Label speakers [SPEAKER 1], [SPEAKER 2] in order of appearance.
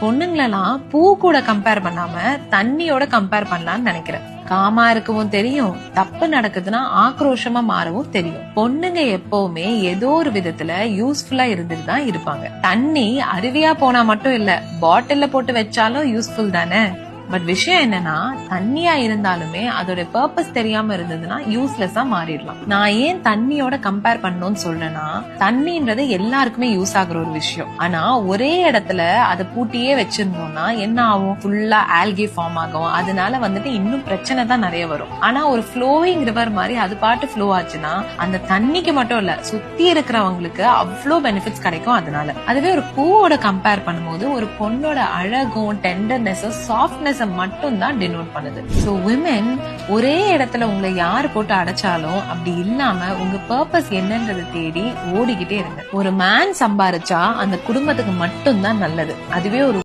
[SPEAKER 1] பொண்ணுங்களெல்லாம் பூ கூட கம்பேர் பண்ணாம தண்ணியோட கம்பேர் பண்ணலாம்னு நினைக்கிறேன். காமா இருக்கவும் தெரியும், தப்பு நடக்குதுன்னா ஆக்ரோஷமா மாறவும் தெரியும். பொண்ணுங்க எப்பவுமே ஏதோ ஒரு விதத்துல யூஸ்ஃபுல்லா இருந்துட்டு தான் இருப்பாங்க. தண்ணி அருவியா போனா மட்டும் இல்ல, பாட்டில்ல போட்டு வச்சாலும் யூஸ்ஃபுல் தானே. பட் விஷயம் என்னன்னா, தண்ணியா இருந்தாலுமே அதோட பர்பஸ் தெரியாம இருந்ததுன்னா யூஸ்லெஸ்ஸா மாறிடலாம். நான் ஏன் தண்ணியோட கம்பேர் பண்ணணும்னு சொல்றேன்னா, தண்ணின்றது எல்லாருக்குமே யூஸ் ஆகுற ஒரு விஷயம். ஆனா ஒரே இடத்துல அதை பூட்டியே வச்சிருந்தோம்னா என்ன ஆகும்? ஃபுல்லா ஆல்கே ஃபார்ம் ஆகும். அதனால இன்னும் பிரச்சனை தான் நிறைய வரும். ஆனா ஒரு ஃப்ளோவிங் ரிவர் மாதிரி அது பாட்டு ஃப்ளோ ஆச்சுன்னா அந்த தண்ணிக்கு மட்டும் இல்ல, சுத்தி இருக்கிறவங்களுக்கு அவ்வளோ பெனிஃபிட்ஸ் கிடைக்கும். அதனால அதுவே ஒரு பூவோட கம்பேர் பண்ணும்போது ஒரு பொண்ணோட அழகும் டெண்டர்னஸும் சாஃப்ட்னஸ் மட்டும் தான் டினோட் பண்ணுது. சோ விமென், ஒரே இடத்துல உங்களை யார் போட்டு அடைச்சாலும் அப்படி இல்லாம உங்க பர்பஸ் என்னன்றதை தேடி ஓடிக்கிட்டே இருங்க. ஒரு மேன் சம்பாரிச்சா அந்த குடும்பத்துக்கு மட்டும் தான் நல்லது. அதுவே ஒரு